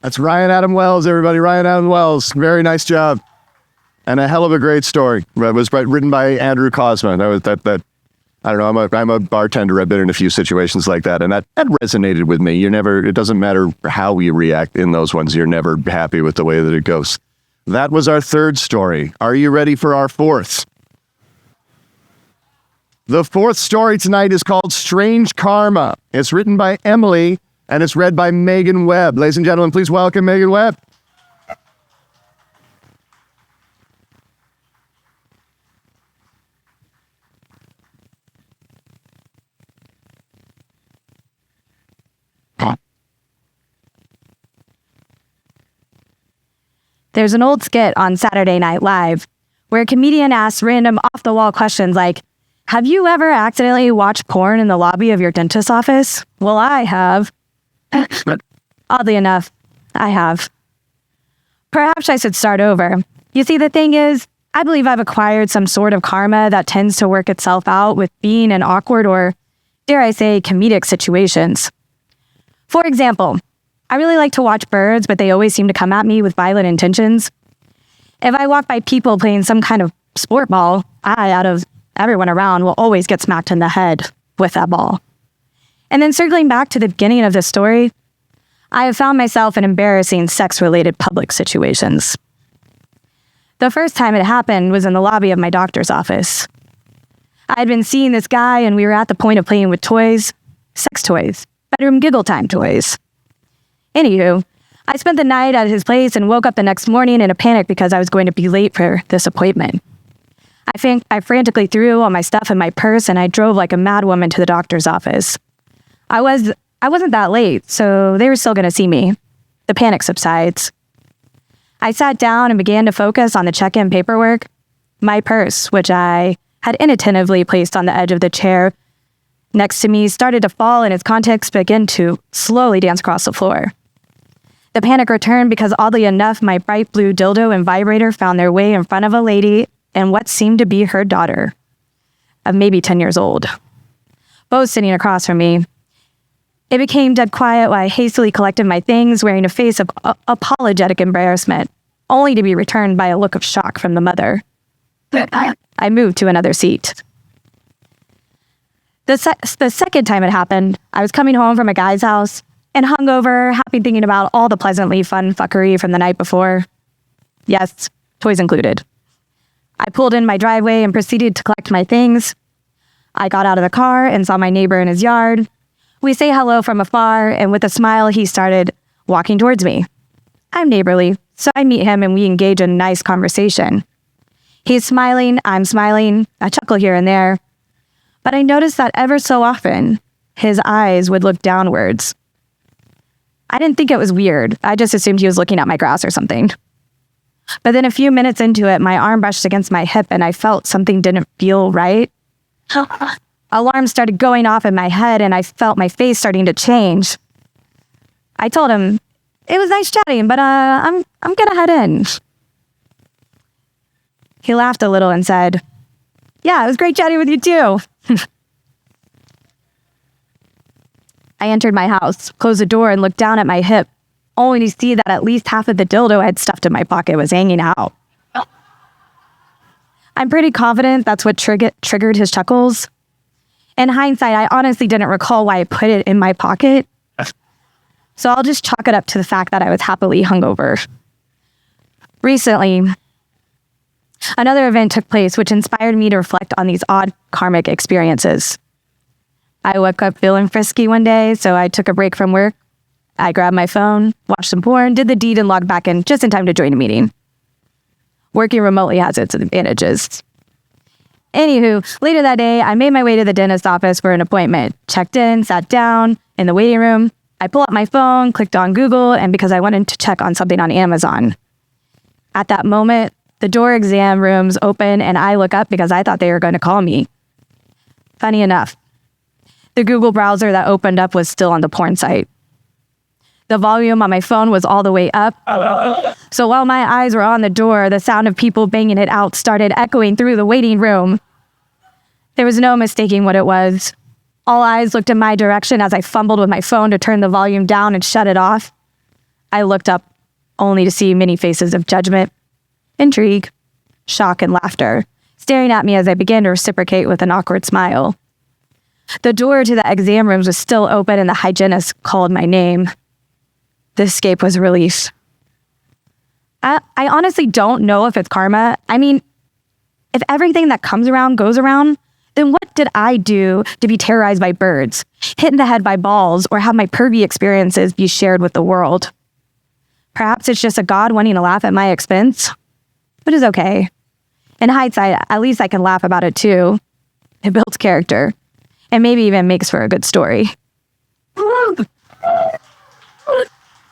That's Ryan Adam Wells, everybody. Ryan Adam Wells. Very nice job. And a hell of a great story. It was written by Andrew Cosma. I don't know, I'm a bartender. I've been in a few situations like that, and that resonated with me. It doesn't matter how we react in those ones. You're never happy with the way that it goes. That was our third story. Are you ready for our fourth? The fourth story tonight is called Strange Karma. It's written by Emily, and it's read by Meghan Webb. Ladies and gentlemen, please welcome Meghan Webb. There's an old skit on Saturday Night Live where a comedian asks random off-the-wall questions like, have you ever accidentally watched porn in the lobby of your dentist's office? Well, I have. Oddly enough, I have. Perhaps I should start over. You see, the thing is, I believe I've acquired some sort of karma that tends to work itself out with being in awkward or, dare I say, comedic situations. For example, I really like to watch birds, but they always seem to come at me with violent intentions. If I walk by people playing some kind of sport ball, I, out of everyone around, will always get smacked in the head with that ball. And then circling back to the beginning of this story, I have found myself in embarrassing sex-related public situations. The first time it happened was in the lobby of my doctor's office. I had been seeing this guy, and we were at the point of playing with toys, sex toys, bedroom giggle time toys. Anywho, I spent the night at his place and woke up the next morning in a panic because I was going to be late for this appointment. I frantically threw all my stuff in my purse and I drove like a madwoman to the doctor's office. I wasn't that late, so they were still going to see me. The panic subsides. I sat down and began to focus on the check-in paperwork. My purse, which I had inattentively placed on the edge of the chair next to me, started to fall and its contents began to slowly dance across the floor. The panic returned because, oddly enough, my bright blue dildo and vibrator found their way in front of a lady and what seemed to be her daughter, of maybe 10 years old, both sitting across from me. It became dead quiet while I hastily collected my things, wearing a face of apologetic embarrassment, only to be returned by a look of shock from the mother. I moved to another seat. The second time it happened, I was coming home from a guy's house and hungover, happy thinking about all the pleasantly fun fuckery from the night before. Yes, toys included. I pulled in my driveway and proceeded to collect my things. I got out of the car and saw my neighbor in his yard. We say hello from afar, and with a smile, he started walking towards me. I'm neighborly, so I meet him and we engage in a nice conversation. He's smiling, I'm smiling, a chuckle here and there. But I noticed that ever so often, his eyes would look downwards. I didn't think it was weird. I just assumed he was looking at my grass or something. But then a few minutes into it, my arm brushed against my hip and I felt something didn't feel right. Alarms started going off in my head and I felt my face starting to change. I told him, it was nice chatting, but I'm gonna head in. He laughed a little and said, yeah, it was great chatting with you too. I entered my house, closed the door, and looked down at my hip, only to see that at least half of the dildo I had stuffed in my pocket was hanging out. I'm pretty confident that's what triggered his chuckles. In hindsight, I honestly didn't recall why I put it in my pocket. So I'll just chalk it up to the fact that I was happily hungover. Recently, another event took place which inspired me to reflect on these odd karmic experiences. I woke up feeling frisky one day, so I took a break from work. I grabbed my phone, watched some porn, did the deed, and logged back in just in time to join a meeting. Working remotely has its advantages. Anywho, later that day, I made my way to the dentist's office for an appointment. Checked in, sat down in the waiting room. I pulled up my phone, clicked on Google, and because I wanted to check on something on Amazon. At that moment, the door exam room's open, and I look up because I thought they were going to call me. Funny enough, the Google browser that opened up was still on the porn site. The volume on my phone was all the way up. So while my eyes were on the door, the sound of people banging it out started echoing through the waiting room. There was no mistaking what it was. All eyes looked in my direction as I fumbled with my phone to turn the volume down and shut it off. I looked up only to see many faces of judgment, intrigue, shock, and laughter staring at me as I began to reciprocate with an awkward smile. The door to the exam rooms was still open and the hygienist called my name. The escape was a relief. I honestly don't know if it's karma. I mean, if everything that comes around goes around, then what did I do to be terrorized by birds, hit in the head by balls, or have my pervy experiences be shared with the world? Perhaps it's just a God wanting to laugh at my expense, but it's okay. In hindsight, at least I can laugh about it too. It builds character, and maybe even makes for a good story.